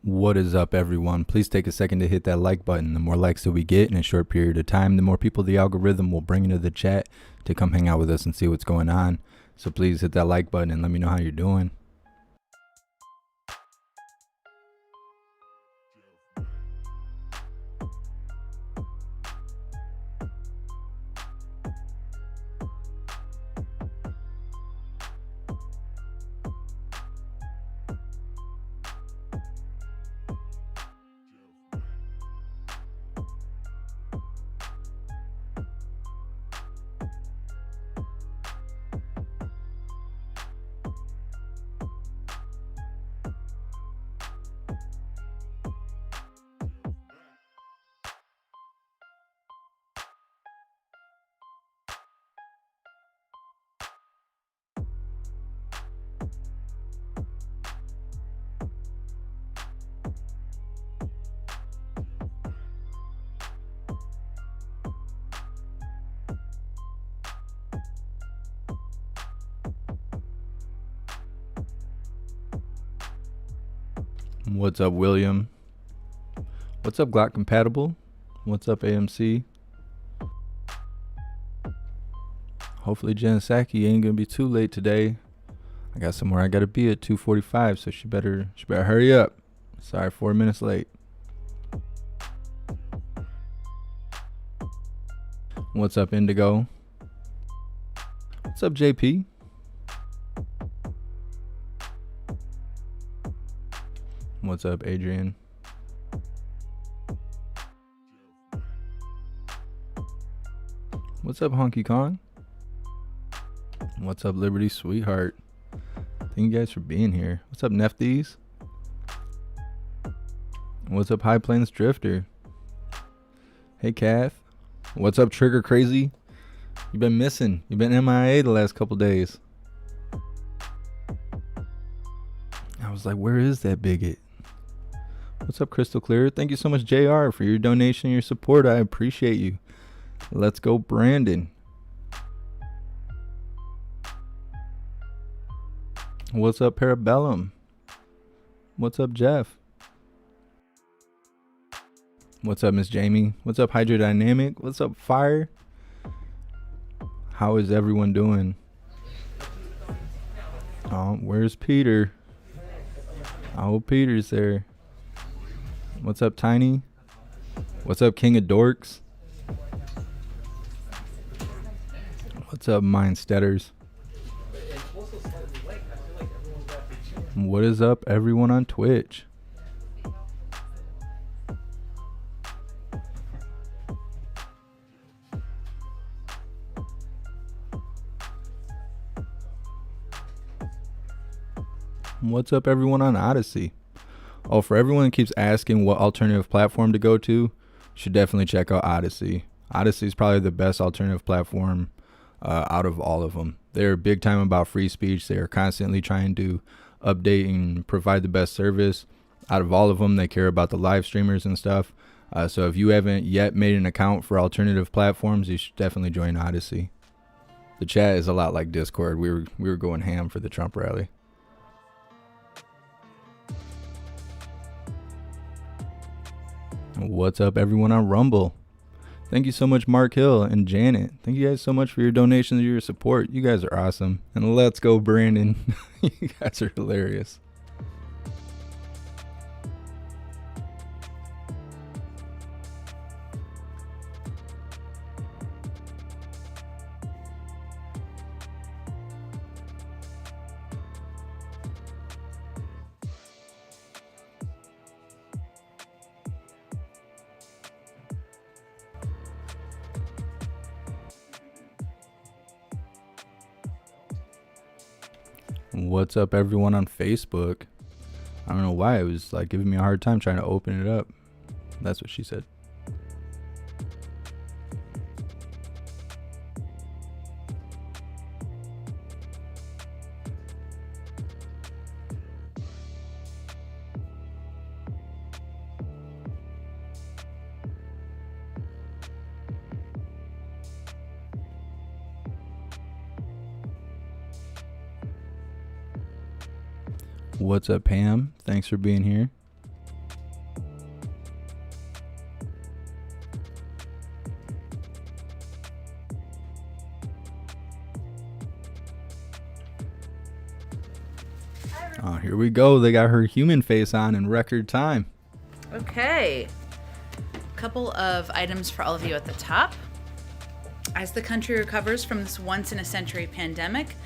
What is up, everyone? Please take a second to hit that like button. The more likes that we get in a short period of time, the more people the algorithm will bring into the chat to come hang out with us and see what's going on. So please hit that like button and let me know how you're doing. What's up, William? What's up, Glock Compatible? What's up, AMC? Hopefully Jen Psaki ain't gonna be too late today. I got somewhere I gotta be at 2:45, so she better hurry up. Sorry, 4 minutes late. What's up, Indigo? What's up, JP? What's up, Adrian? What's up, Honky Kong? What's up, Liberty Sweetheart? Thank you guys for being here. What's up, Nefties? What's up, High Plains Drifter? Hey, Kath. What's up, Trigger Crazy? You've been missing. You've been MIA the last couple days. I was like, where is that bigot? What's up, Crystal Clear? Thank you so much, JR, for your donation and your support. I appreciate you. Let's go, Brandon. What's up, Parabellum? What's up, Jeff? What's up, Miss Jamie? What's up, Hydrodynamic? What's up, Fire? How is everyone doing? Oh, where's Peter? I hope Peter's there. What's up, Tiny? What's up, King of Dorks? What's up, Mindsteaders? What is up, everyone on Twitch? What's up, everyone on Odyssey? Oh, for everyone that keeps asking what alternative platform to go to, you should definitely check out Odyssey. Odyssey is probably the best alternative platform out of all of them. They're big time about free speech. They are constantly trying to update and provide the best service. Out of all of them, they care about the live streamers and stuff. So if you haven't yet made an account for alternative platforms, you should definitely join Odyssey. The chat is a lot like Discord. We were going ham for the Trump rally. What's up, everyone on Rumble? Thank you so much, Mark Hill and Janet. Thank you guys so much for your donations and your support. You guys are awesome. And let's go, Brandon. You guys are hilarious. What's up, everyone on Facebook? I don't know why it was like giving me a hard time trying to open it up. That's what she said. What's up, Pam? Thanks for being here. Oh, here we go. They got her human face on in record time. Okay. Couple of items for all of you at the top. As the country recovers from this once-in-a-century pandemic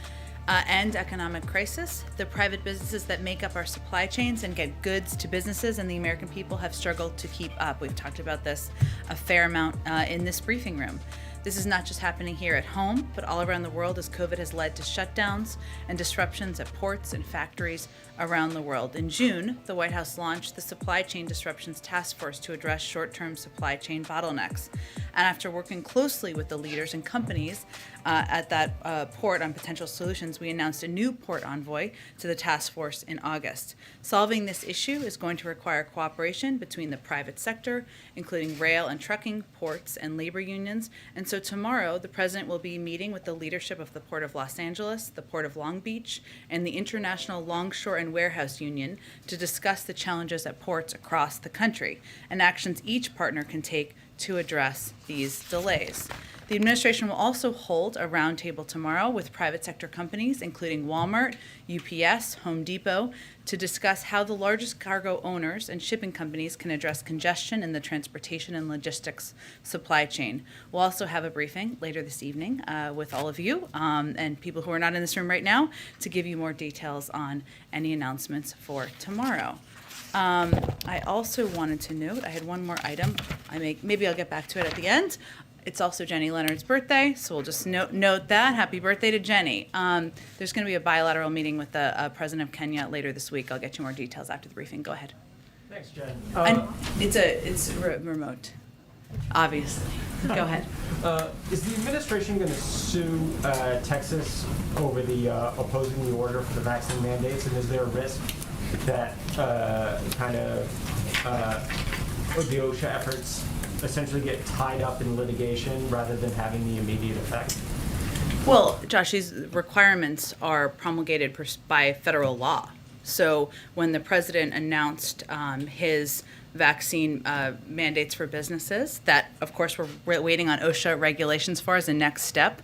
and economic crisis, the private businesses that make up our supply chains and get goods to businesses and the American people have struggled to keep up. We've talked about this a fair amount in this briefing room. This is not just happening here at home, but all around the world as COVID has led to shutdowns and disruptions at ports and factories around the world. In June, the White House launched the Supply Chain Disruptions Task Force to address short-term supply chain bottlenecks. And after working closely with the leaders and companies at that port on potential solutions, we announced a new port envoy to the task force in August. Solving this issue is going to require cooperation between the private sector, including rail and trucking, ports, and labor unions. And so tomorrow, the president will be meeting with the leadership of the Port of Los Angeles, the Port of Long Beach, and the International Longshore and Warehouse Union to discuss the challenges at ports across the country and actions each partner can take to address these delays. The administration will also hold a roundtable tomorrow with private sector companies, including Walmart, UPS, Home Depot, to discuss how the largest cargo owners and shipping companies can address congestion in the transportation and logistics supply chain. We'll also have a briefing later this evening with all of you and people who are not in this room right now to give you more details on any announcements for tomorrow. I also wanted to note, I had one more item. Maybe I'll get back to it at the end. It's also Jenny Leonard's birthday, so we'll just note that. Happy birthday to Jenny. There's going to be a bilateral meeting with the President of Kenya later this week. I'll get you more details after the briefing. Go ahead. Thanks, Jen. And it's remote, obviously. Go ahead. Is the administration going to sue Texas over the opposing the order for the vaccine mandates, and is there a risk that the OSHA efforts essentially get tied up in litigation rather than having the immediate effect? Well, Josh, these requirements are promulgated by federal law. So when the president announced his vaccine mandates for businesses, that, of course, we're waiting on OSHA regulations for as a next step.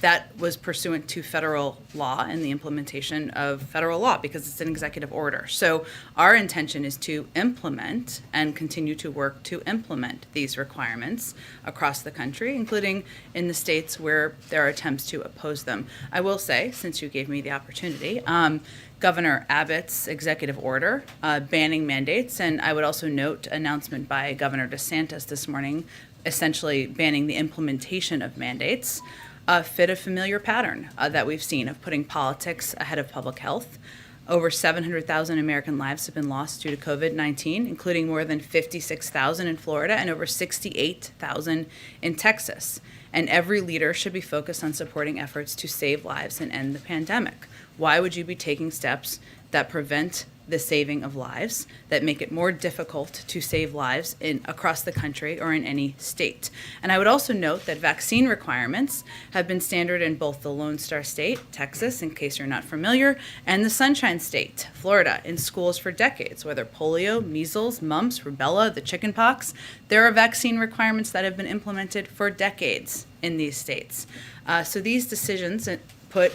That was pursuant to federal law and the implementation of federal law because it's an executive order. So our intention is to implement and continue to work to implement these requirements across the country, including in the states where there are attempts to oppose them. I will say, since you gave me the opportunity, Governor Abbott's executive order banning mandates, and I would also note announcement by Governor DeSantis this morning, essentially banning the implementation of mandates, fit a familiar pattern that we've seen of putting politics ahead of public health. Over 700,000 American lives have been lost due to COVID-19, including more than 56,000 in Florida and over 68,000 in Texas. And every leader should be focused on supporting efforts to save lives and end the pandemic. Why would you be taking steps that prevent the saving of lives, that make it more difficult to save lives across the country or in any state? And I would also note that vaccine requirements have been standard in both the Lone Star State, Texas, in case you're not familiar, and the Sunshine State, Florida, in schools for decades, whether polio, measles, mumps, rubella, the chickenpox. There are vaccine requirements that have been implemented for decades in these states. So these decisions put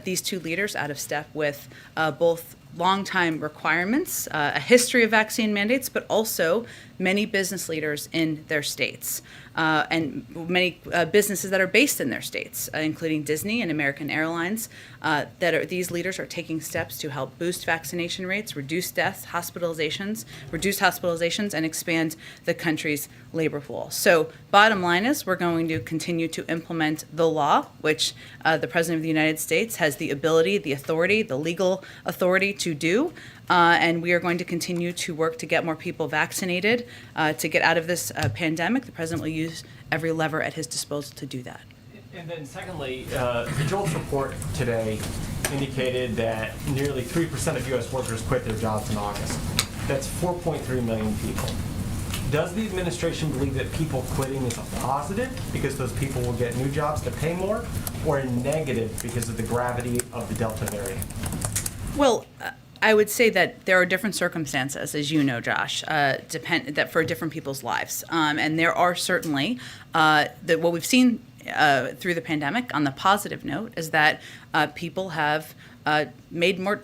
these two leaders out of step with both long-time requirements, a history of vaccine mandates, but also many business leaders in their states and many businesses that are based in their states, including Disney and American Airlines. These leaders are taking steps to help boost vaccination rates, reduce deaths, reduce hospitalizations, and expand the country's labor pool. So bottom line is we're going to continue to implement the law, which the President of the United States has the ability, the authority, the legal authority to do. And we are going to continue to work to get more people vaccinated, to get out of this pandemic. The president will use every lever at his disposal to do that. And then secondly, the JOLTS report today indicated that nearly 3% of U.S. workers quit their jobs in August. That's 4.3 million people. Does the administration believe that people quitting is a positive because those people will get new jobs to pay more, or a negative because of the gravity of the Delta variant? Well, I would say that there are different circumstances, as you know, Josh, that for different people's lives. And there are certainly what we've seen through the pandemic on the positive note is that people have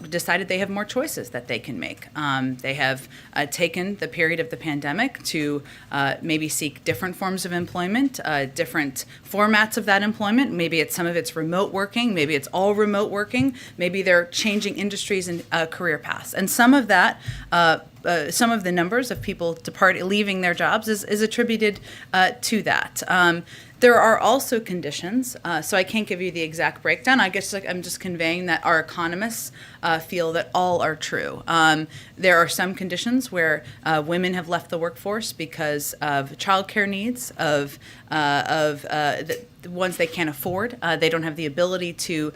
decided they have more choices that they can make. They have taken the period of the pandemic to maybe seek different forms of employment, different formats of that employment. Maybe some of it's remote working, maybe it's all remote working, maybe they're changing industries and career paths. And some of that, some of the numbers of people leaving their jobs is attributed to that. There are also conditions, so I can't give you the exact breakdown. I guess I'm just conveying that our economists feel that all are true. There are some conditions where women have left the workforce because of childcare needs, of the ones they can't afford, they don't have the ability to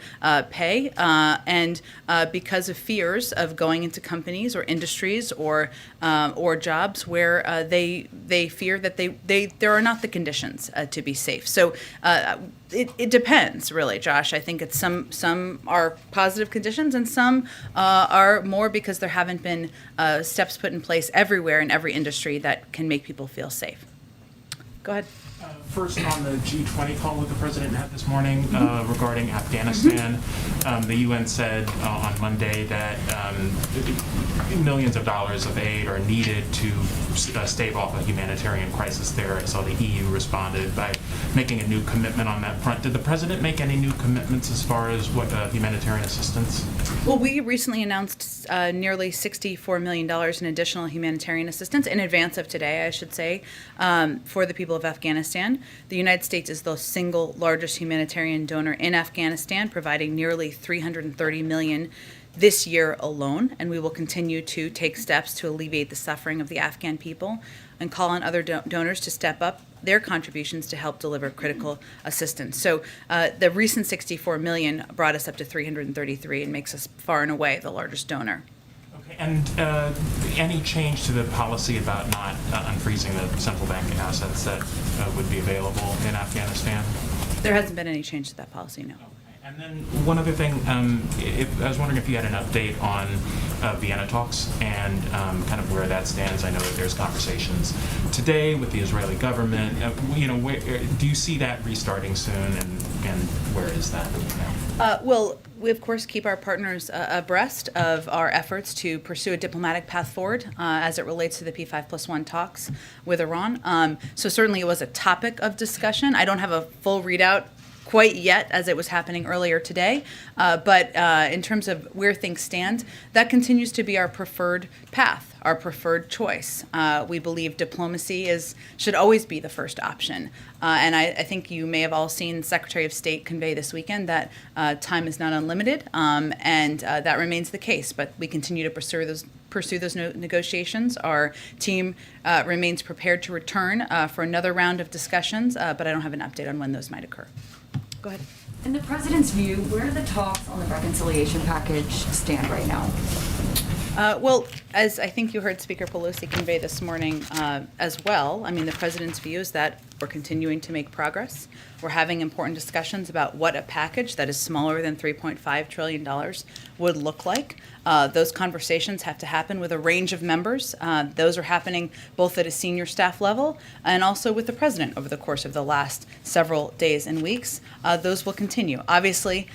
pay, and because of fears of going into companies or industries or jobs where they fear that there are not the conditions to be safe. So it depends, really, Josh. I think it's some are positive conditions and some are more because there haven't been steps put in place everywhere in every industry that can make people feel safe. Go ahead. First, on the G20 call that the president had this morning regarding Afghanistan, the UN said on Monday that millions of dollars of aid are needed to stave off a humanitarian crisis there. So the EU responded by making a new commitment on that front. Did the president make any new commitments as far as what humanitarian assistance? Well, we recently announced nearly $64 million in additional humanitarian assistance in advance of today, I should say, for the people of Afghanistan. The United States is the single largest humanitarian donor in Afghanistan, providing nearly $330 million this year alone, and we will continue to take steps to alleviate the suffering of the Afghan people and call on other donors to step up their contributions to help deliver critical assistance. So the recent $64 million brought us up to $333 and makes us far and away the largest donor. Okay, and any change to the policy about not unfreezing the central bank assets that would be available in Afghanistan? There hasn't been any change to that policy, no. And then one other thing, I was wondering if you had an update on Vienna talks and kind of where that stands. I know that there's conversations today with the Israeli government. Do you see that restarting soon, and where is that now? Well, we, of course, keep our partners abreast of our efforts to pursue a diplomatic path forward as it relates to the P5+1 talks with Iran. So certainly it was a topic of discussion. I don't have a full readout quite yet as it was happening earlier today, but in terms of where things stand, that continues to be our preferred path, our preferred choice. We believe diplomacy should always be the first option. And I think you may have all seen Secretary of State convey this weekend that time is not unlimited, and that remains the case. But we continue to pursue those negotiations. Our team remains prepared to return for another round of discussions, but I don't have an update on when those might occur. Go ahead. In the president's view, where do the talks on the reconciliation package stand right now? Well, as I think you heard Speaker Pelosi convey this morning as well, I mean, the president's view is that we're continuing to make progress. We're having important discussions about what a package that is smaller than $3.5 trillion would look like. Those conversations have to happen with a range of members. Those are happening both at a senior staff level and also with the president over the course of the last several days and weeks. Those will continue. Obviously,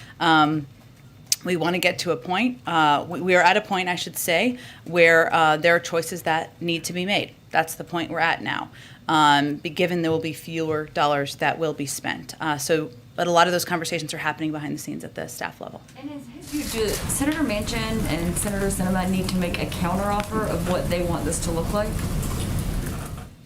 we want to get to a point, we are at a point, I should say, where there are choices that need to be made. That's the point we're at now, given there will be fewer dollars that will be spent. But a lot of those conversations are happening behind the scenes at the staff level. And in his view, do Senator Manchin and Senator Sinema need to make a counteroffer of what they want this to look like?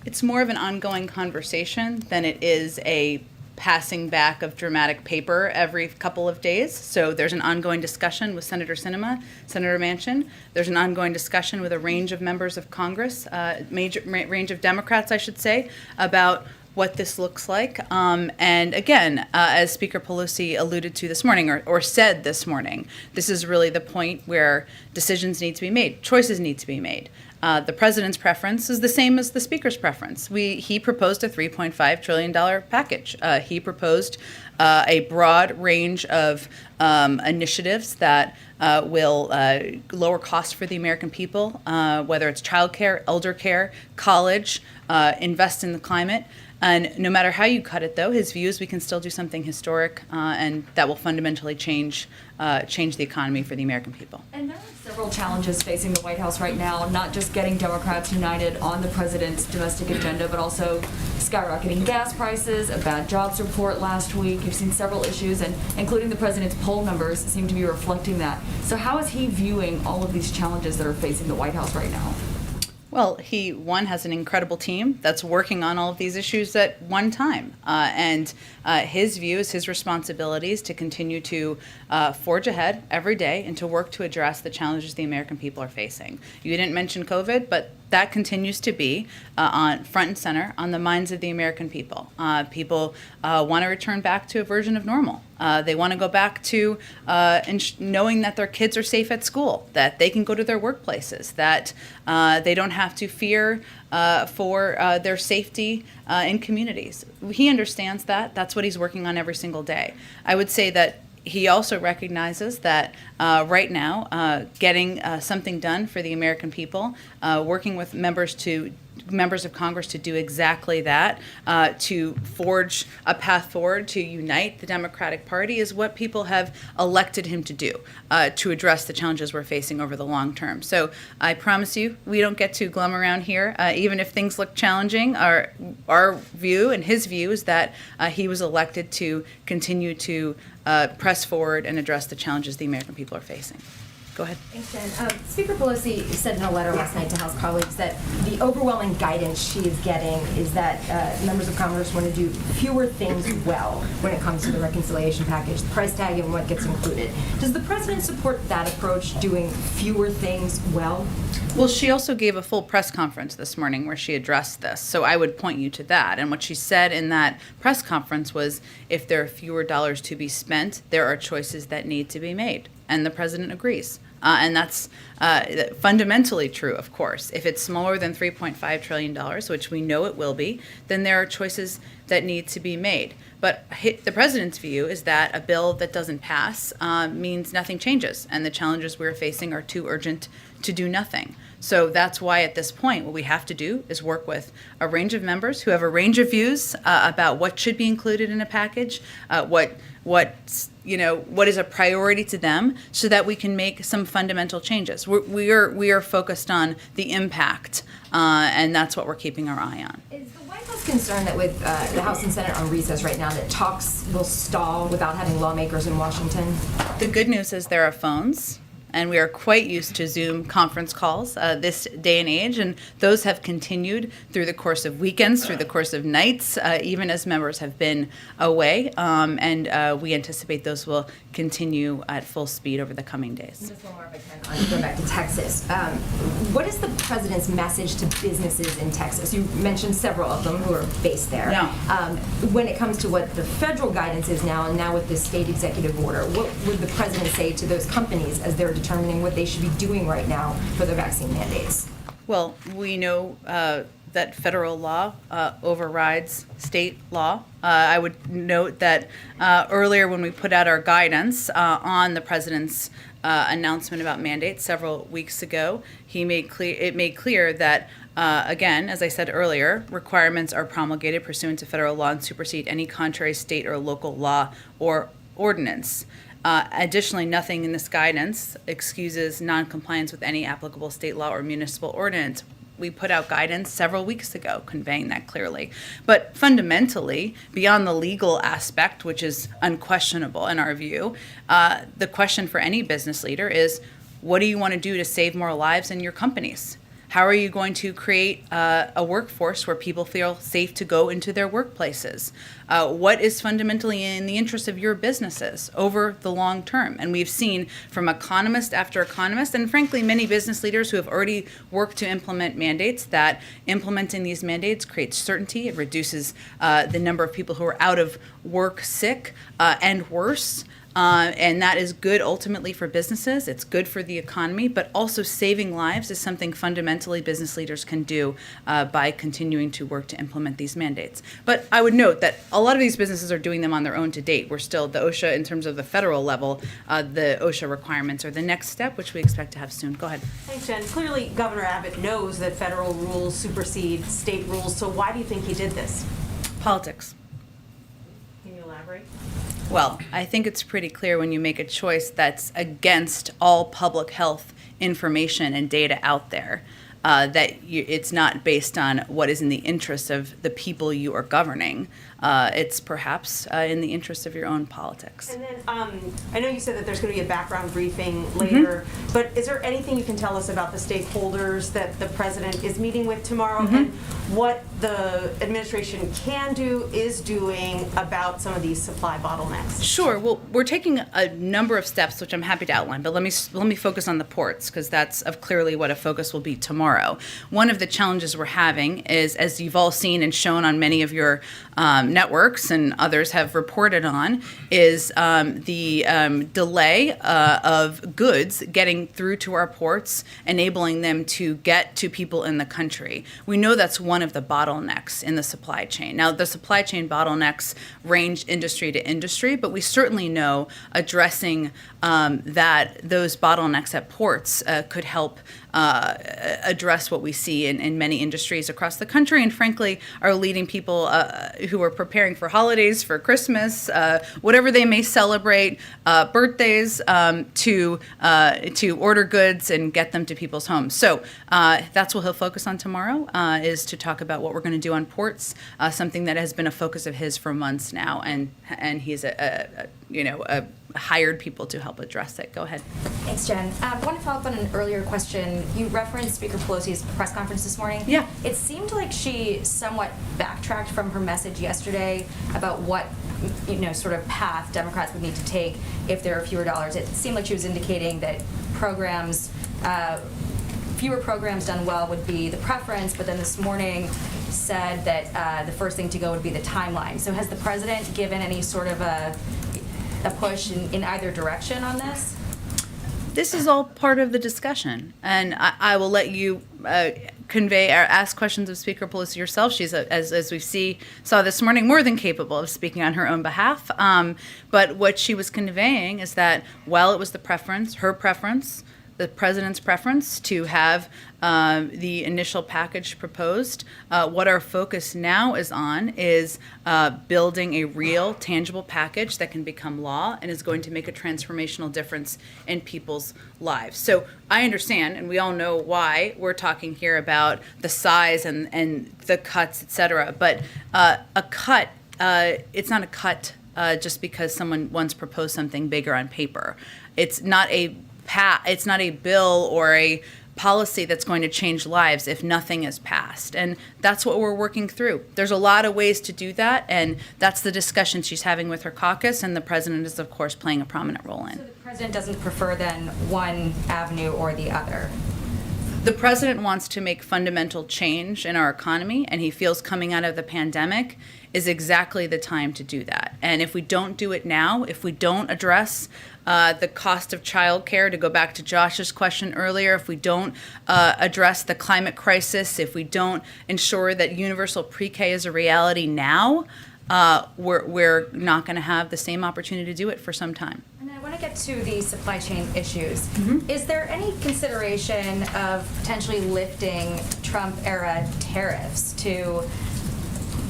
It's more of an ongoing conversation than it is a passing back of dramatic paper every couple of days. So there's an ongoing discussion with Senator Sinema, Senator Manchin. There's an ongoing discussion with a range of members of Congress, range of Democrats, I should say, about what this looks like. And again, as Speaker Pelosi alluded to this morning or said this morning, this is really the point where decisions need to be made, choices need to be made. The president's preference is the same as the speaker's preference. He proposed a $3.5 trillion package. He proposed a broad range of initiatives that will lower costs for the American people, whether it's childcare, elder care, college, invest in the climate. And no matter how you cut it, though, his view is we can still do something historic, and that will fundamentally change the economy for the American people. And there are several challenges facing the White House right now, not just getting Democrats united on the president's domestic agenda, but also skyrocketing gas prices, a bad jobs report last week. You've seen several issues, and including the president's poll numbers seem to be reflecting that. So how is he viewing all of these challenges that are facing the White House right now? Well, he, one, has an incredible team that's working on all of these issues at one time. And his view is his responsibilities to continue to forge ahead every day and to work to address the challenges the American people are facing. You didn't mention COVID, but that continues to be on front and center on the minds of the American people. People want to return back to a version of normal. They want to go back to knowing that their kids are safe at school, that they can go to their workplaces, that they don't have to fear for their safety in communities. He understands that. That's what he's working on every single day. I would say that he also recognizes that right now, getting something done for the American people, working with members of Congress to do exactly that, to forge a path forward to unite the Democratic Party is what people have elected him to do, to address the challenges we're facing over the long term. So I promise you, we don't get too glum around here, even if things look challenging. Our view and his view is that he was elected to continue to press forward and address the challenges the American people are facing. Go ahead. Thanks, Jen. Speaker Pelosi said in a letter last night to House colleagues that the overwhelming guidance she is getting is that members of Congress want to do fewer things well when it comes to the reconciliation package, the price tag, and what gets included. Does the president support that approach, doing fewer things well? Well, she also gave a full press conference this morning where she addressed this, so I would point you to that. And what she said in that press conference was, if there are fewer dollars to be spent, there are choices that need to be made. And the president agrees. And that's fundamentally true, of course. If it's smaller than $3.5 trillion, which we know it will be, then there are choices that need to be made. But the president's view is that a bill that doesn't pass means nothing changes, and the challenges we're facing are too urgent to do nothing. So that's why at this point, what we have to do is work with a range of members who have a range of views about what should be included in a package, what is a priority to them, so that we can make some fundamental changes. We are focused on the impact, and that's what we're keeping our eye on. Is the White House concerned that with the House and Senate on recess right now, that talks will stall without having lawmakers in Washington? The good news is there are phones, and we are quite used to Zoom conference calls this day and age, and those have continued through the course of weekends, through the course of nights, even as members have been away, and we anticipate those will continue at full speed over the coming days. Just one more if I can, going back to Texas. What is the president's message to businesses in Texas? You mentioned several of them who are based there. Yeah. When it comes to what the federal guidance is now, and now with the state executive order, what would the president say to those companies as they're determining what they should be doing right now for their vaccine mandates? Well, we know that federal law overrides state law. I would note that earlier when we put out our guidance on the president's announcement about mandates several weeks ago, it made clear that again, as I said earlier, requirements are promulgated pursuant to federal law and supersede any contrary state or local law or ordinance. Additionally, nothing in this guidance excuses noncompliance with any applicable state law or municipal ordinance. We put out guidance several weeks ago conveying that clearly. But fundamentally, beyond the legal aspect, which is unquestionable in our view, the question for any business leader is, what do you want to do to save more lives in your companies? How are you going to create a workforce where people feel safe to go into their workplaces? What is fundamentally in the interest of your businesses over the long term? And we've seen from economist after economist, and frankly, many business leaders who have already worked to implement mandates, that implementing these mandates creates certainty. It reduces the number of people who are out of work sick and worse. And that is good ultimately for businesses. It's good for the economy, but also saving lives is something fundamentally business leaders can do by continuing to work to implement these mandates. But I would note that a lot of these businesses are doing them on their own to date. We're still, the OSHA, in terms of the federal level, the OSHA requirements are the next step, which we expect to have soon. Go ahead. Thanks, Jen. Clearly, Governor Abbott knows that federal rules supersede state rules, so why do you think he did this? Politics. Can you elaborate? Well, I think it's pretty clear when you make a choice that's against all public health information and data out there, it's not based on what is in the interest of the people you are governing. It's perhaps in the interest of your own politics. And then I know you said that there's going to be a background briefing later, but is there anything you can tell us about the stakeholders that the president is meeting with tomorrow and what the administration can do, is doing about some of these supply bottlenecks? Sure. Well, we're taking a number of steps, which I'm happy to outline, but let me focus on the ports, because that's clearly what a focus will be tomorrow. One of the challenges we're having is, as you've all seen and shown on many of your networks and others have reported on, is the delay of goods getting through to our ports, enabling them to get to people in the country. We know that's one of the bottlenecks in the supply chain. Now, the supply chain bottlenecks range industry to industry, but we certainly know addressing those bottlenecks at ports could help address what we see in many industries across the country, and frankly, are leading people who are preparing for holidays, for Christmas, whatever they may celebrate, birthdays, to order goods and get them to people's homes. So that's what he'll focus on tomorrow, is to talk about what we're going to do on ports, something that has been a focus of his for months now, and he's hired people to help address it. Go ahead. Thanks, Jen. I want to follow up on an earlier question. You referenced Speaker Pelosi's press conference this morning. Yeah. It seemed like she somewhat backtracked from her message yesterday about what, sort of path Democrats would need to take if there are fewer dollars. It seemed like she was indicating that fewer programs done well would be the preference, but then this morning said that the first thing to go would be the timeline. So has the president given any sort of a push in either direction on this? This is all part of the discussion, and I will let you convey or ask questions of Speaker Pelosi yourself. She's, as we saw this morning, more than capable of speaking on her own behalf. But what she was conveying is that while it was her preference, the president's preference to have the initial package proposed, what our focus now is on is building a real, tangible package that can become law and is going to make a transformational difference in people's lives. So I understand, and we all know why we're talking here about the size and the cuts, et cetera, but a cut, it's not a cut just because someone once proposed something bigger on paper. It's not a bill or a policy that's going to change lives if nothing is passed. And that's what we're working through. There's a lot of ways to do that, and that's the discussion she's having with her caucus, and the president is, of course, playing a prominent role in. So the president doesn't prefer then one avenue or the other? The president wants to make fundamental change in our economy, and he feels coming out of the pandemic is exactly the time to do that. And if we don't do it now, if we don't address the cost of childcare, to go back to Josh's question earlier, if we don't address the climate crisis, if we don't ensure that universal pre-K is a reality now, we're not going to have the same opportunity to do it for some time. And I want to get to the supply chain issues. Is there any consideration of potentially lifting Trump-era tariffs to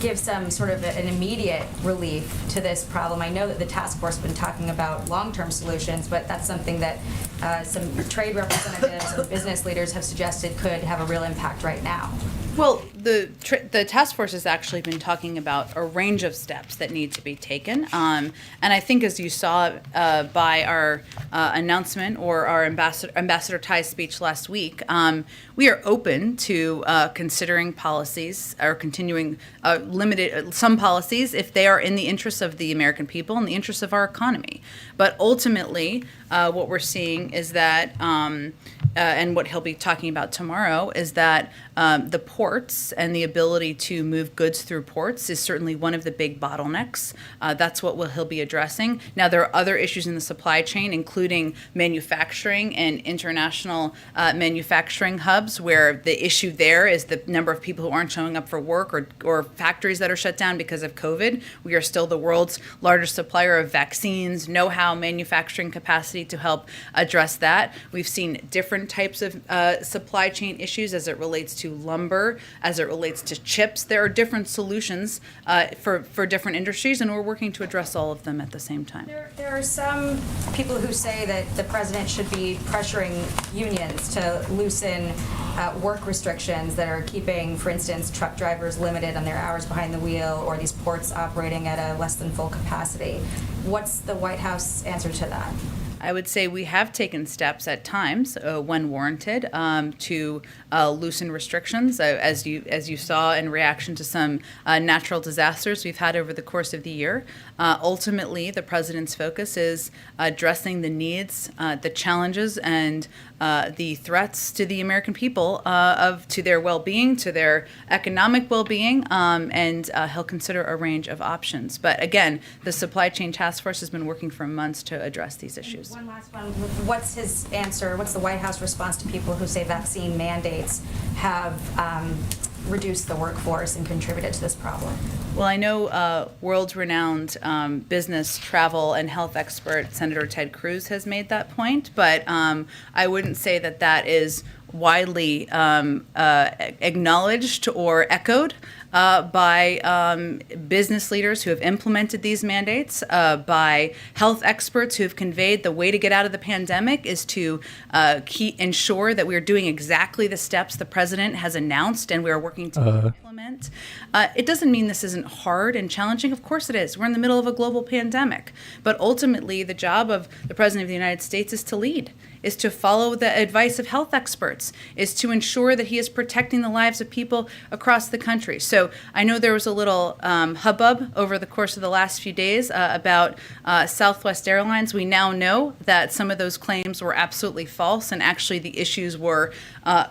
give some sort of an immediate relief to this problem? I know that the task force has been talking about long-term solutions, but that's something that some trade representatives and business leaders have suggested could have a real impact right now. Well, the task force has actually been talking about a range of steps that need to be taken. And I think, as you saw by our announcement or our Ambassador Tai's speech last week, we are open to considering policies or continuing some policies if they are in the interests of the American people and the interests of our economy. But ultimately, what we're seeing is that, and what he'll be talking about tomorrow, is that the ports and the ability to move goods through ports is certainly one of the big bottlenecks. That's what he'll be addressing. Now, there are other issues in the supply chain, including manufacturing and international manufacturing hubs, where the issue there is the number of people who aren't showing up for work or factories that are shut down because of COVID. We are still the world's largest supplier of vaccines, know-how, manufacturing capacity policy to help address that. We've seen different types of supply chain issues as it relates to lumber, as it relates to chips. There are different solutions for different industries, and we're working to address all of them at the same time. There are some people who say that the president should be pressuring unions to loosen work restrictions that are keeping, for instance, truck drivers limited on their hours behind the wheel, or these ports operating at a less than full capacity. What's the White House answer to that? I would say we have taken steps at times, when warranted, to loosen restrictions, as you saw in reaction to some natural disasters we've had over the course of the year. Ultimately, the president's focus is addressing the needs, the challenges, and the threats to the American people to their well-being, to their economic well-being, and he'll consider a range of options. But again, the supply chain task force has been working for months to address these issues. One last one. What's his answer? What's the White House response to people who say vaccine mandates have reduced the workforce and contributed to this problem? Well, I know world-renowned business, travel, and health expert Senator Ted Cruz has made that point, but I wouldn't say that that is widely acknowledged or echoed by business leaders who have implemented these mandates, by health experts who have conveyed the way to get out of the pandemic is to ensure that we are doing exactly the steps the president has announced and we are working to implement. It doesn't mean this isn't hard and challenging. Of course it is. We're in the middle of a global pandemic. But ultimately, the job of the president of the United States is to lead, is to follow the advice of health experts, is to ensure that he is protecting the lives of people across the country. So I know there was a little hubbub over the course of the last few days about Southwest Airlines. We now know that some of those claims were absolutely false, and actually the issues were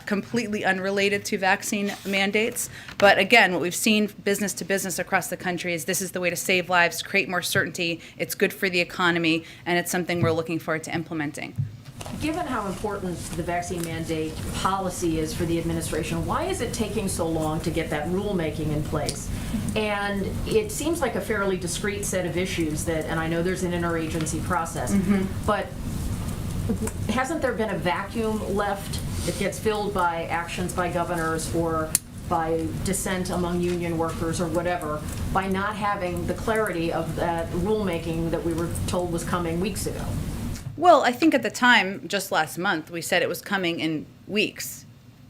completely unrelated to vaccine mandates. But again, what we've seen business to business across the country is this is the way to save lives, create more certainty. It's good for the economy, and it's something we're looking forward to implementing. Given how important the vaccine mandate policy is for the administration, why is it taking so long to get that rulemaking in place? And it seems like a fairly discrete set of issues that, and I know there's an interagency process, but hasn't there been a vacuum left that gets filled by actions by governors or by dissent among union workers or whatever, by not having the clarity of that rulemaking that we were told was coming weeks ago? Well, I think at the time, just last month, we said it was coming in weeks.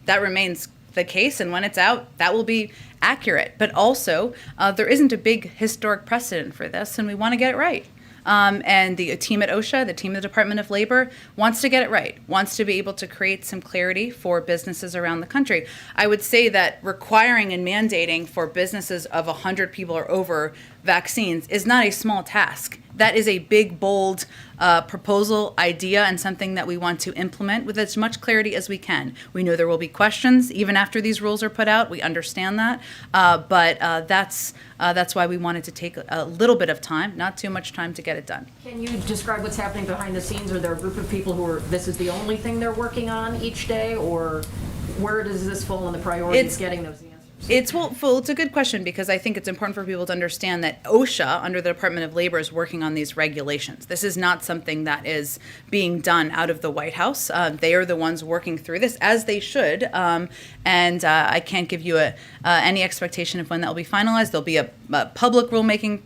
That remains the case, and when it's out, that will be accurate. But also, there isn't a big historic precedent for this, and we want to get it right. And the team at OSHA, the team at the Department of Labor, wants to get it right, wants to be able to create some clarity for businesses around the country. I would say that requiring and mandating for businesses of 100 people or over vaccines is not a small task. That is a big, bold proposal, idea, and something that we want to implement with as much clarity as we can. We know there will be questions even after these rules are put out. We understand that, but that's why we wanted to take a little bit of time, not too much time, to get it done. Can you describe what's happening behind the scenes? Are there a group of people who are, this is the only thing they're working on each day, or where does this fall in the priorities getting those answers? It's a good question, because I think it's important for people to understand that OSHA, under the Department of Labor, is working on these regulations. This is not something that is being done out of the White House. They are the ones working through this, as they should, and I can't give you any expectation of when that will be finalized. There'll be a public rulemaking.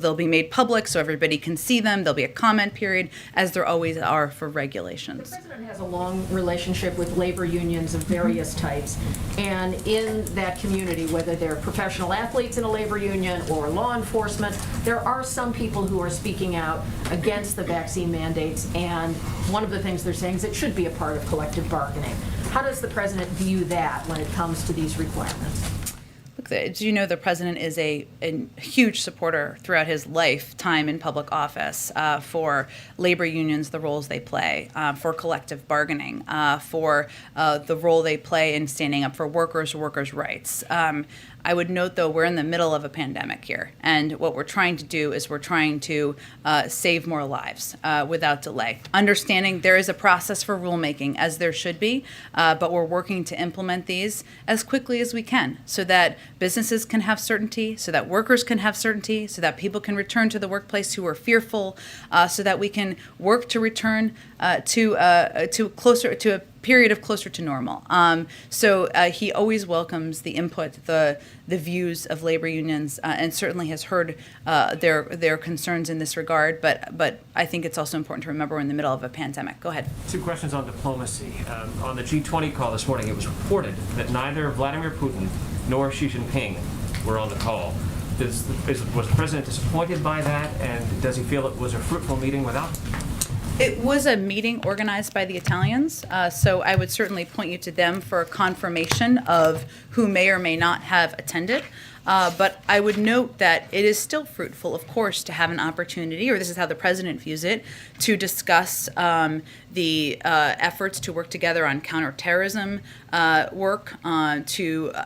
They'll be made public so everybody can see them. There'll be a comment period, as there always are for regulations. The president has a long relationship with labor unions of various types, and in that community, whether they're professional athletes in a labor union or law enforcement, there are some people who are speaking out against the vaccine mandates, and one of the things they're saying is it should be a part of collective bargaining. How does the president view that when it comes to these requirements? Look, as you know, the president is a huge supporter throughout his lifetime in public office for labor unions, the roles they play, for collective bargaining, for the role they play in standing up for workers' rights. I would note, though, we're in the middle of a pandemic here. And what we're trying to do is we're trying to save more lives without delay. Understanding there is a process for rulemaking, as there should be, but we're working to implement these as quickly as we can so that businesses can have certainty, so that workers can have certainty, so that people can return to the workplace who are fearful, so that we can work to return to a period of closer to normal. So he always welcomes the input, the views of labor unions, and certainly has heard their concerns in this regard. But I think it's also important to remember we're in the middle of a pandemic. Go ahead. 2 questions on diplomacy. On the G20 call this morning, it was reported that neither Vladimir Putin nor Xi Jinping were on the call. Was the president disappointed by that, and does he feel it was a fruitful meeting without them? It was a meeting organized by the Italians, so I would certainly point you to them for confirmation of who may or may not have attended. But I would note that it is still fruitful, of course, to have an opportunity, or this is how the president views it, to discuss the efforts to work together on counterterrorism work,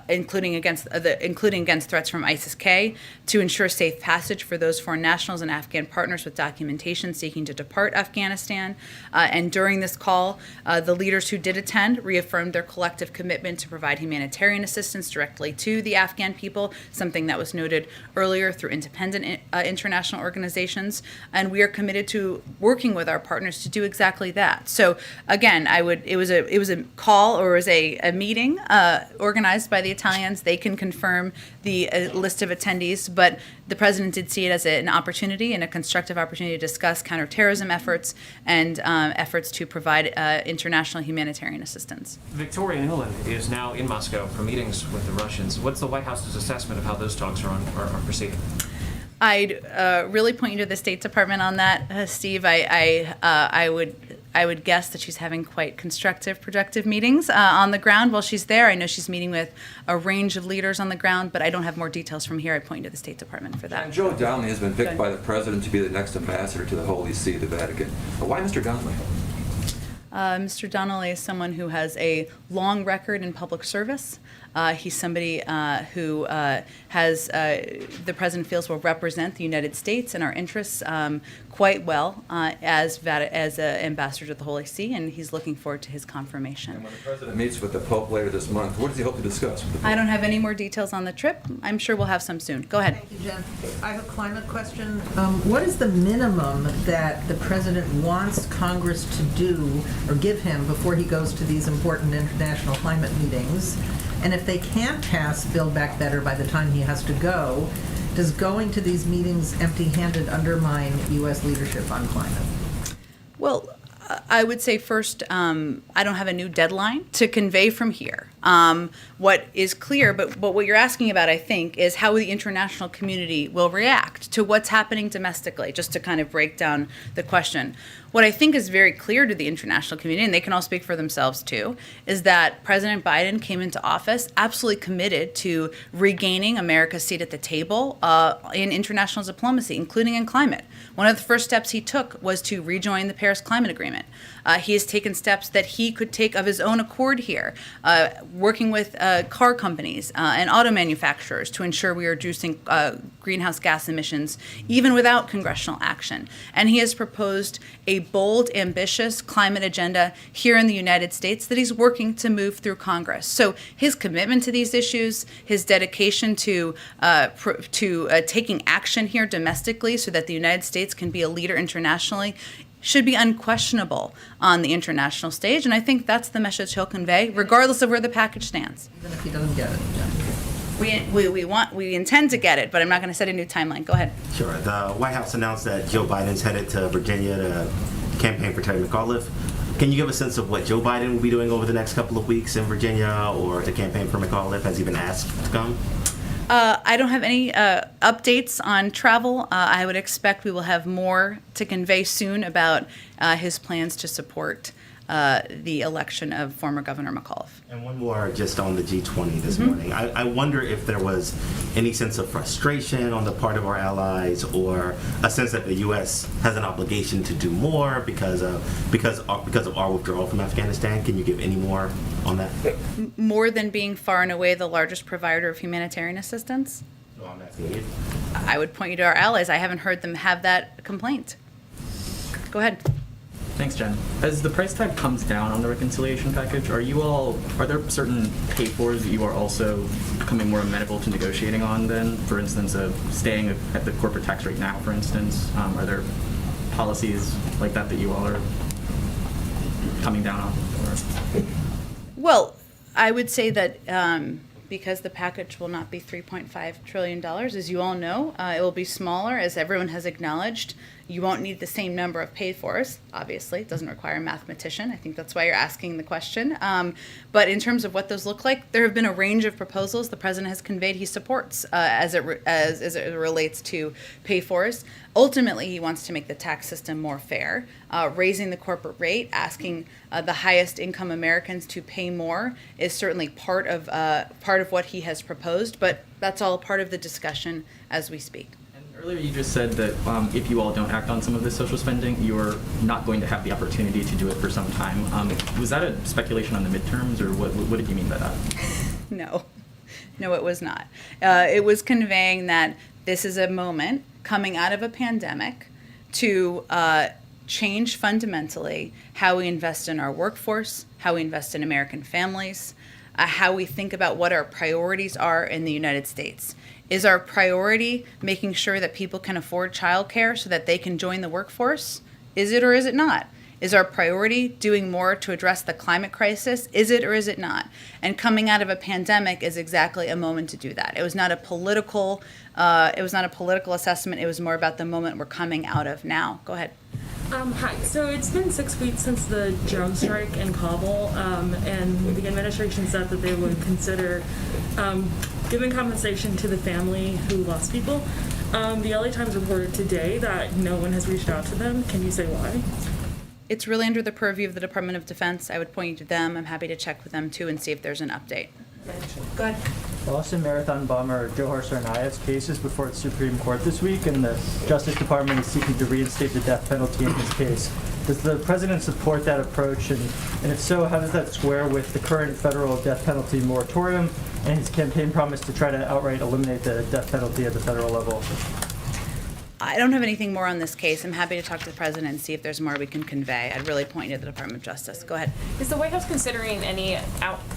including against threats from ISIS-K, to ensure safe passage for those foreign nationals and Afghan partners with documentation seeking to depart Afghanistan. And during this call, the leaders who did attend reaffirmed their collective commitment to provide humanitarian assistance directly to the Afghan people, something that was noted earlier through independent international organizations. And we are committed to working with our partners to do exactly that. So again, it was a call, or it was a meeting organized by the Italians. They can confirm the list of attendees, but the president did see it as an opportunity and a constructive opportunity to discuss counterterrorism efforts and efforts to provide international humanitarian assistance. Victoria Nuland is now in Moscow for meetings with the Russians. What's the White House's assessment of how those talks are proceeding? I'd really point you to the State Department on that, Steve. I would guess that she's having quite constructive, productive meetings on the ground while she's there. I know she's meeting with a range of leaders on the ground, but I don't have more details from here. I point you to the State Department for that. And Joe Donnelly has been picked by the president to be the next ambassador to the Holy See, the Vatican. Why Mr. Donnelly? Mr. Donnelly is someone who has a long record in public service. He's somebody who has, the president feels, will represent the United States and our interests quite well as ambassador to the Holy See, and he's looking forward to his confirmation. And when the president meets with the Pope later this month, what does he hope to discuss with the Pope? I don't have any more details on the trip. I'm sure we'll have some soon. Go ahead. Thank you, Jen. I have a climate question. What is the minimum that the president wants Congress to do or give him before he goes to these important international climate meetings? And if they can't pass Build Back Better by the time he has to go, does going to these meetings empty-handed undermine U.S. leadership on climate? Well, I would say first, I don't have a new deadline to convey from here. What is clear, but what you're asking about, I think, is how the international community will react to what's happening domestically, just to kind of break down the question. What I think is very clear to the international community, and they can all speak for themselves too, is that President Biden came into office absolutely committed to regaining America's seat at the table in international diplomacy, including in climate. One of the first steps he took was to rejoin the Paris Climate Agreement. He has taken steps that he could take of his own accord here, working with car companies and auto manufacturers to ensure we are reducing greenhouse gas emissions even without congressional action. And he has proposed a bold, ambitious climate agenda here in the United States that he's working to move through Congress. So his commitment to these issues, his dedication to taking action here domestically so that the United States can be a leader internationally should be unquestionable on the international stage. And I think that's the message he'll convey, regardless of where the package stands. Even if he doesn't get it. We intend to get it, but I'm not going to set a new timeline. Go ahead. Sure. The White House announced that Joe Biden's headed to Virginia to campaign for Terry McAuliffe. Can you give a sense of what Joe Biden will be doing over the next couple of weeks in Virginia or to campaign for McAuliffe? Has he been asked to come? I don't have any updates on travel. I would expect we will have more to convey soon about his plans to support the election of former Governor McAuliffe. And one more just on the G20 this morning. I wonder if there was any sense of frustration on the part of our allies, or a sense that the U.S. has an obligation to do more because of our withdrawal from Afghanistan. Can you give any more on that? More than being far and away the largest provider of humanitarian assistance? No, I'm asking you. I would point you to our allies. I haven't heard them have that complaint. Go ahead. Thanks, Jen. As the price tag comes down on the reconciliation package, are there certain pay-fors that you are also becoming more amenable to negotiating on then? For instance, staying at the corporate tax rate now, for instance? Are there policies like that you all are coming down on? Well, I would say that because the package will not be $3.5 trillion, as you all know, it will be smaller, as everyone has acknowledged. You won't need the same number of paid-fors, obviously. It doesn't require a mathematician. I think that's why you're asking the question. But in terms of what those look like, there have been a range of proposals the president has conveyed he supports as it relates to pay-fors. Ultimately, he wants to make the tax system more fair, raising the corporate rate, asking the highest income Americans to pay more is certainly part of what he has proposed, but that's all part of the discussion as we speak. Earlier you just said that if you all don't act on some of this social spending, you're not going to have the opportunity to do it for some time. Was that a speculation on the midterms, or what did you mean by that? No, it was not. It was conveying that this is a moment coming out of a pandemic to change fundamentally how we invest in our workforce, how we invest in American families, how we think about what our priorities are in the United States. Is our priority making sure that people can afford childcare so that they can join the workforce? Is it or is it not? Is our priority doing more to address the climate crisis? Is it or is it not? And coming out of a pandemic is exactly a moment to do that. It was not a political assessment. It was more about the moment we're coming out of now. Go ahead. Hi. So it's been 6 weeks since the drone strike in Kabul, and the administration said that they would consider giving compensation to the family who lost people. The LA Times reported today that no one has reached out to them. Can you say why? It's really under the purview of the Department of Defense. I would point you to them. I'm happy to check with them too and see if there's an update. Go ahead. Boston Marathon bomber Johar Tsarnaev's case is before the Supreme Court this week, and the Justice Department is seeking to reinstate the death penalty in his case. Does the president support that approach, and if so, how does that square with the current federal death penalty moratorium and his campaign promise to try to outright eliminate the death penalty at the federal level? I don't have anything more on this case. I'm happy to talk to the president and see if there's more we can convey. I'd really point you to the Department of Justice. Go ahead. Is the White House considering any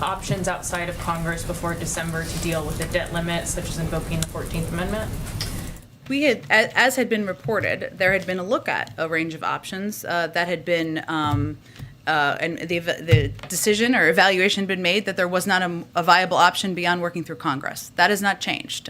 options outside of Congress before December to deal with the debt limit, such as invoking the 14th Amendment? We had, as had been reported, there had been a look at a range of options that had been, and the decision or evaluation had been made that there was not a viable option beyond working through Congress. That has not changed.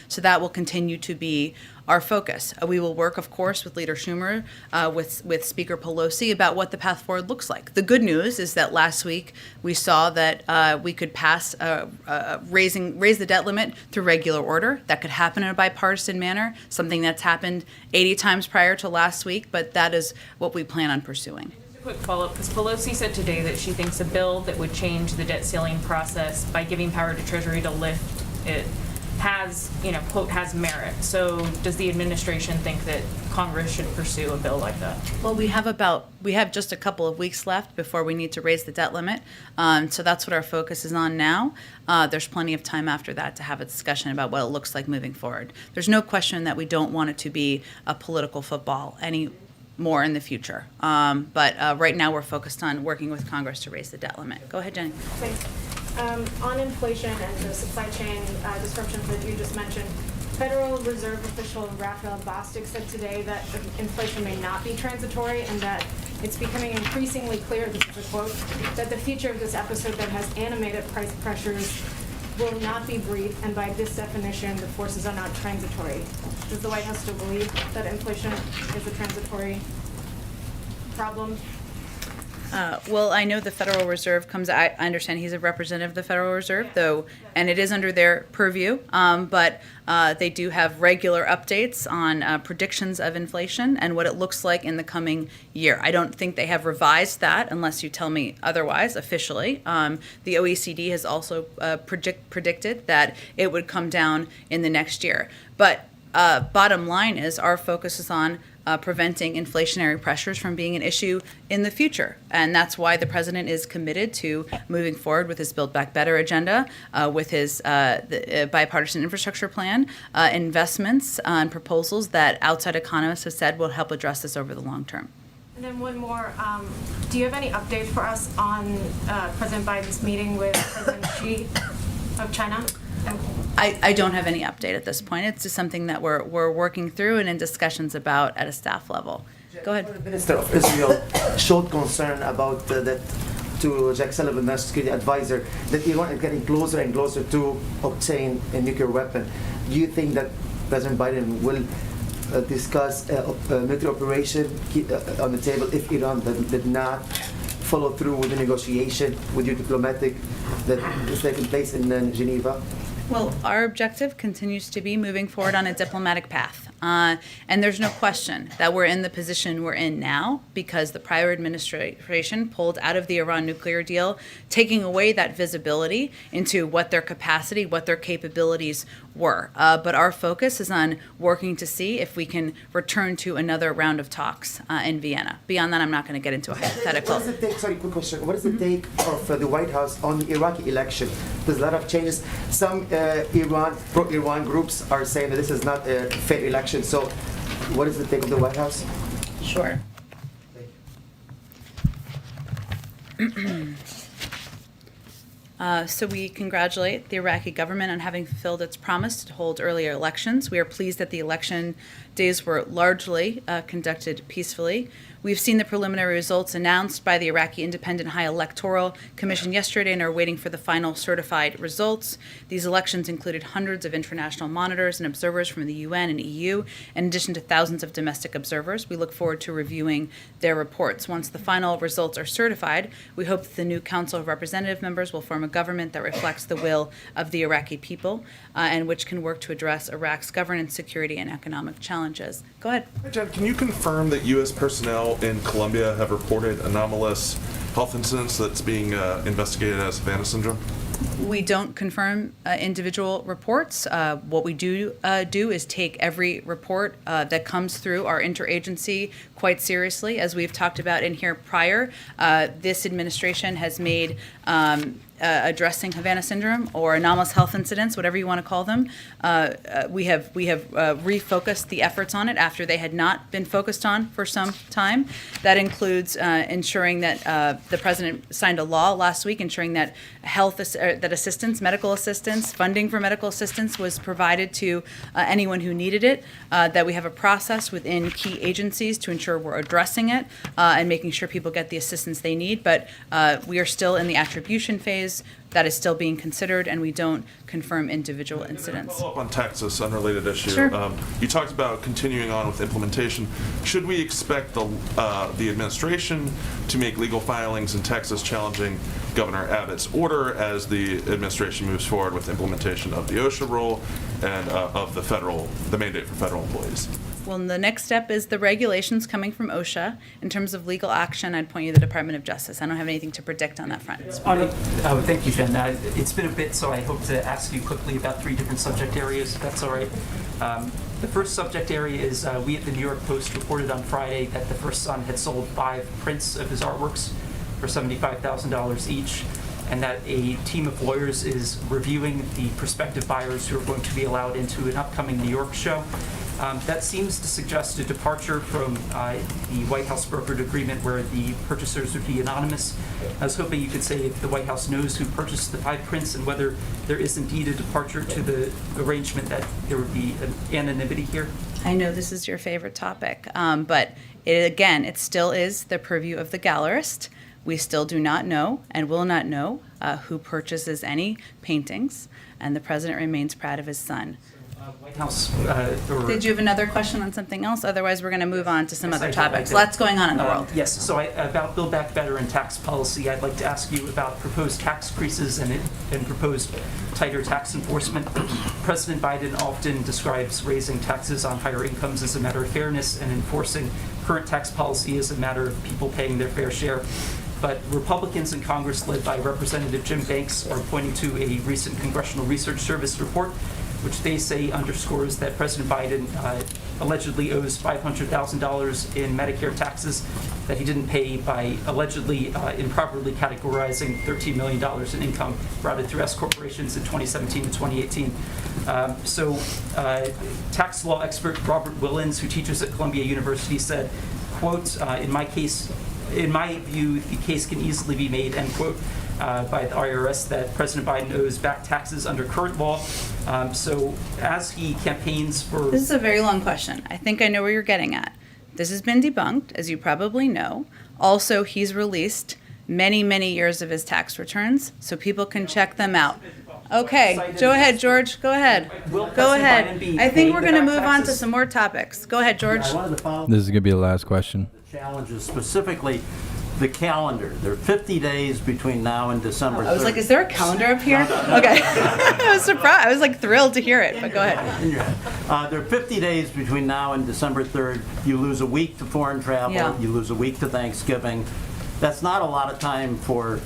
So that will continue to be our focus. We will work, of course, with Leader Schumer, with Speaker Pelosi about what the path forward looks like. The good news is that last week we saw that we could pass raise the debt limit through regular order. That could happen in a bipartisan manner, something that's happened 80 times prior to last week, but that is what we plan on pursuing. Just a quick follow-up, because Pelosi said today that she thinks a bill that would change the debt ceiling process by giving power to Treasury to lift it has, quote, has merit. So does the administration think that Congress should pursue a bill like that? Well, we have just a couple of weeks left before we need to raise the debt limit. So that's what our focus is on now. There's plenty of time after that to have a discussion about what it looks like moving forward. There's no question that we don't want it to be a political football any more in the future. But right now we're focused on working with Congress to raise the debt limit. Go ahead, Jenny. Thanks. On inflation and the supply chain disruptions that you just mentioned, Federal Reserve official Raphael Bostic said today that inflation may not be transitory and that it's becoming increasingly clear, this is a quote, that the future of this episode that has animated price pressures will not be brief, and by this definition, the forces are not transitory. Does the White House still believe that inflation is a transitory problem? Well, I know the Federal Reserve I understand he's a representative of the Federal Reserve, though, and it is under their purview. But they do have regular updates on predictions of inflation and what it looks like in the coming year. I don't think they have revised that unless you tell me otherwise officially. The OECD has also predicted that it would come down in the next year. But bottom line is our focus is on preventing inflationary pressures from being an issue in the future. And that's why the president is committed to moving forward with his Build Back Better agenda, with his bipartisan infrastructure plan, investments and proposals that outside economists have said will help address this over the long term. And then one more, do you have any updates for us on President Biden's meeting with President Xi of China? I don't have any update at this point. It's just something that we're working through and in discussions about at a staff level. Go ahead. The Minister of Israel showed concern about that to Jack Sullivan, National Security Advisor, that Iran is getting closer and closer to obtain a nuclear weapon. Do you think that President Biden will discuss a military operation on the table if Iran did not follow through with the negotiation with your diplomatic that is taking place in Geneva? Well, our objective continues to be moving forward on a diplomatic path. And there's no question that we're in the position we're in now because the prior administration pulled out of the Iran nuclear deal, taking away that visibility into what their capacity, what their capabilities were. But our focus is on working to see if we can return to another round of talks in Vienna. Beyond that, I'm not going to get into a hypothetical. What is the take, sorry, quick question. What is the take of the White House on the Iraqi election? There's a lot of changes. Some pro-Iran groups are saying that this is not a fair election. So what is the take of the White House? Sure. So we congratulate the Iraqi government on having fulfilled its promise to hold earlier elections. We are pleased that the election days were largely conducted peacefully. We've seen the preliminary results announced by the Iraqi Independent High Electoral Commission yesterday and are waiting for the final certified results. These elections included hundreds of international monitors and observers from the UN and EU, in addition to thousands of domestic observers. We look forward to reviewing their reports. Once the final results are certified, we hope that the new Council of Representative members will form a government that reflects the will of the Iraqi people and which can work to address Iraq's governance, security, and economic challenges. Go ahead. Hi, Jen, can you confirm that U.S. personnel in Colombia have reported anomalous health incidents that's being investigated as Havana syndrome? We don't confirm individual reports. What we do is take every report that comes through our interagency quite seriously. As we've talked about in here prior, this administration has made addressing Havana syndrome or anomalous health incidents, whatever you want to call them. We have refocused the efforts on it after they had not been focused on for some time. That includes ensuring that the president signed a law last week ensuring that that assistance, medical assistance, funding for medical assistance was provided to anyone who needed it, that we have a process within key agencies to ensure we're addressing it and making sure people get the assistance they need. But we are still in the attribution phase. That is still being considered, and we don't confirm individual incidents. Follow up on Texas, unrelated issue. Sure. You talked about continuing on with implementation. Should we expect the administration to make legal filings in Texas challenging Governor Abbott's order as the administration moves forward with implementation of the OSHA rule and of the mandate for federal employees? Well, the next step is the regulations coming from OSHA. In terms of legal action, I'd point you to the Department of Justice. I don't have anything to predict on that front. Thank you, Jen. It's been a bit, so I hope to ask you quickly about 3 different subject areas, if that's all right. The first subject area is we at the New York Post reported on Friday that the first son had sold 5 prints of his artworks for $75,000 each, and that a team of lawyers is reviewing the prospective buyers who are going to be allowed into an upcoming New York show. That seems to suggest a departure from the White House brokered agreement where the purchasers would be anonymous. I was hoping you could say if the White House knows who purchased the 5 prints and whether there is indeed a departure to the arrangement that there would be an anonymity here. I know this is your favorite topic, but it still is the purview of the gallerist. We still do not know and will not know who purchases any paintings, and the president remains proud of his son. White House, or... Did you have another question on something else? Otherwise, we're going to move on to some Yes, other I did, I topics. did. Lots going on in the world. Yes, so about Build Back Better and tax policy, I'd like to ask you about proposed tax increases and proposed tighter tax enforcement. President Biden often describes raising taxes on higher incomes as a matter of fairness and enforcing current tax policy as a matter of people paying their fair share. But Republicans in Congress, led by Representative Jim Banks, are pointing to a recent Congressional Research Service report, which they say underscores that President Biden allegedly owes $500,000 in Medicare taxes that he didn't pay by allegedly improperly categorizing $13 million in income routed through S corporations in 2017 and 2018. Tax law expert Robert Willens, who teaches at Columbia University, said, quote, in my view, the case can easily be made, end quote, by the IRS that President Biden owes back taxes under current law. So as he campaigns for... This is a very long question. I think I know where you're getting at. This has been debunked, as you probably know. Also, he's released many, many years of his tax returns, so people can check them out. Okay, go ahead, George. Go ahead. Go ahead. I think we're going to move on to some more topics. Go ahead, George. This is going to be the last question. Challenges, specifically the calendar. There are 50 days between now and December 3rd. I was like, is there a calendar up here? Okay. I was surprised. I was like thrilled to hear it, but go ahead. In your head. There are 50 days between now and December 3rd. You lose a week to foreign travel. Yeah. You lose a week to Thanksgiving. That's not a lot of time for,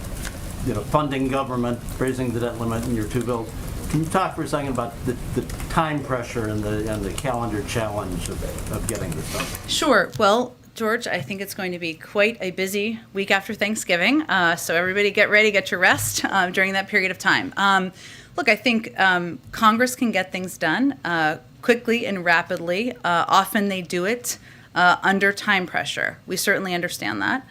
funding government, raising the debt limit, and your two bills. Can you talk for a second about the time pressure and the calendar challenge of getting this done? Sure. Well, George, I think it's going to be quite a busy week after Thanksgiving. So everybody get ready, get your rest during that period of time. Look, I think Congress can get things done quickly and rapidly. Often they do it under time pressure. We certainly understand that.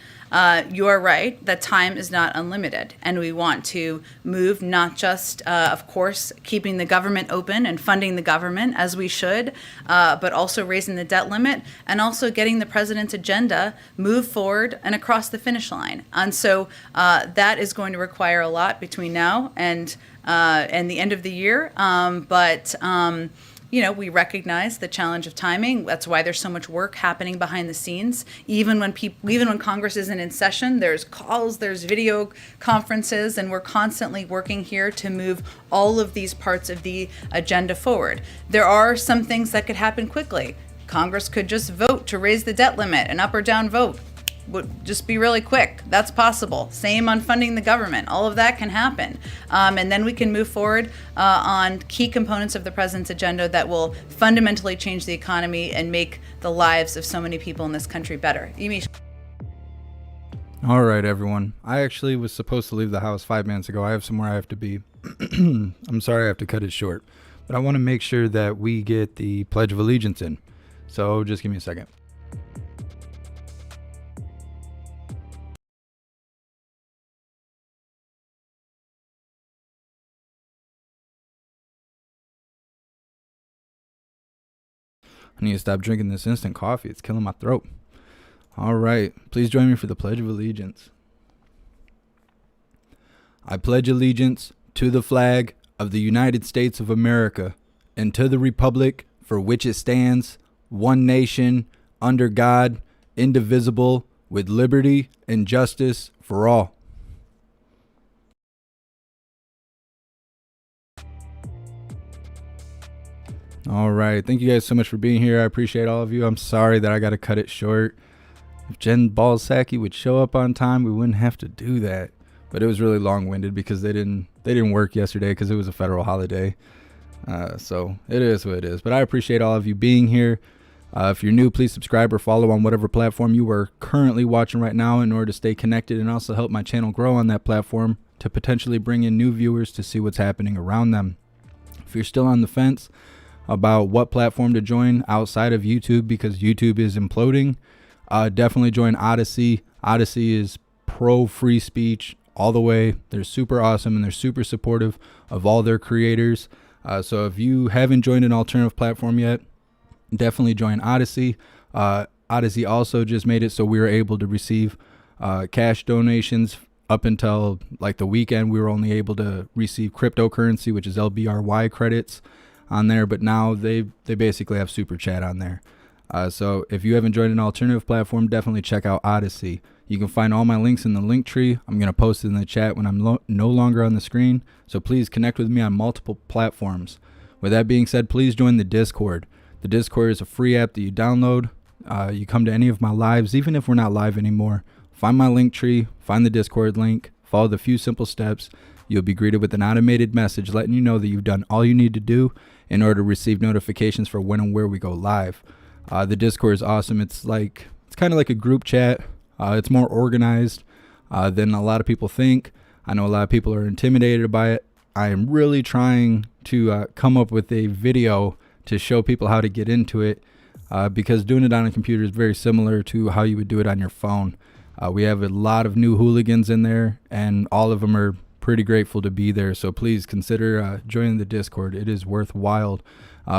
You are right that time is not unlimited, and we want to move not just, of course, keeping the government open and funding the government as we should, but also raising the debt limit and also getting the president's agenda moved forward and across the finish line. And so that is going to require a lot between now and the end of the year. We recognize the challenge of timing. That's why there's so much work happening behind the scenes. Even when Congress isn't in session, there's calls, there's video conferences, and we're constantly working here to move all of these parts of the agenda forward. There are some things that could happen quickly. Congress could just vote to raise the debt limit, an up or down vote would just be really quick. That's possible. Same on funding the government. All of that can happen. And then we can move forward on key components of the president's agenda that will fundamentally change the economy and make the lives of so many people in this country better. Yamiche. All right, everyone. I actually was supposed to leave the house 5 minutes ago. I have somewhere I have to be. I'm sorry I have to cut it short. But I want to make sure that we get the Pledge of Allegiance in. So just give me a second. I need to stop drinking this instant coffee. It's killing my throat. All right. Please join me for the Pledge of Allegiance. I pledge allegiance to the flag of the United States of America and to the republic for which it stands, one nation, under God, indivisible, with liberty and justice for all. All right. Thank you guys so much for being here. I appreciate all of you. I'm sorry that I got to cut it short. If Jen Psaki would show up on time, we wouldn't have to do that. But it was really long-winded because they didn't work yesterday because it was a federal holiday. So it is what it is. But I appreciate all of you being here. If you're new, please subscribe or follow on whatever platform you are currently watching right now in order to stay connected and also help my channel grow on that platform to potentially bring in new viewers to see what's happening around them. If you're still on the fence about what platform to join outside of YouTube because YouTube is imploding, definitely join Odyssey. Odyssey is pro free speech all the way. They're super awesome and they're super supportive of all their creators. So if you haven't joined an alternative platform yet, definitely join Odyssey. Odyssey also just made it so we were able to receive cash donations. Up until like the weekend, we were only able to receive cryptocurrency, which is LBRY credits. on there, but now they basically have super chat on there. So if you haven't joined an alternative platform, definitely check out Odyssey. You can find all my links in the link tree. I'm going to post it in the chat when I'm no longer on the screen. So please connect with me on multiple platforms. With that being said, please join the Discord. The Discord is a free app that you download. You come to any of my lives, even if we're not live anymore. Find my link tree, find the Discord link, follow the few simple steps. You'll be greeted with an automated message letting you know that you've done all you need to do in order to receive notifications for when and where we go live. The Discord is awesome. It's kind of like a group chat. It's more organized than a lot of people think. I know a lot of people are intimidated by it. I am really trying to come up with a video to show people how to get into it because doing it on a computer is very similar to how you would do it on your phone. We have a lot of new hooligans in there, and all of them are pretty grateful to be there. So please consider joining the Discord. It is worthwhile.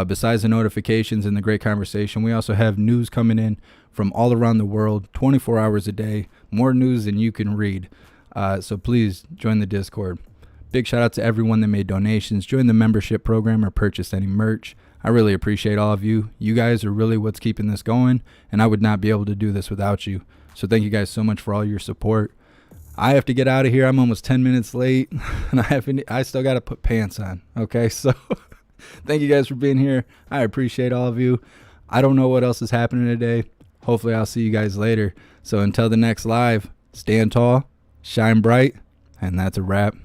Besides the notifications and the great conversation, we also have news coming in from all around the world, 24 hours a day, more news than you can read. So please join the Discord. Big shout out to everyone that made donations, joined the membership program, or purchased any merch. I really appreciate all of you. You guys are really what's keeping this going, and I would not be able to do this without you. So thank you guys so much for all your support. I have to get out of here. I'm almost 10 minutes late, and I still got to put pants on. Okay, so thank you guys for being here. I appreciate all of you. I don't know what else is happening today. Hopefully I'll see you guys later. So until the next live, stand tall, shine bright, and that's a wrap.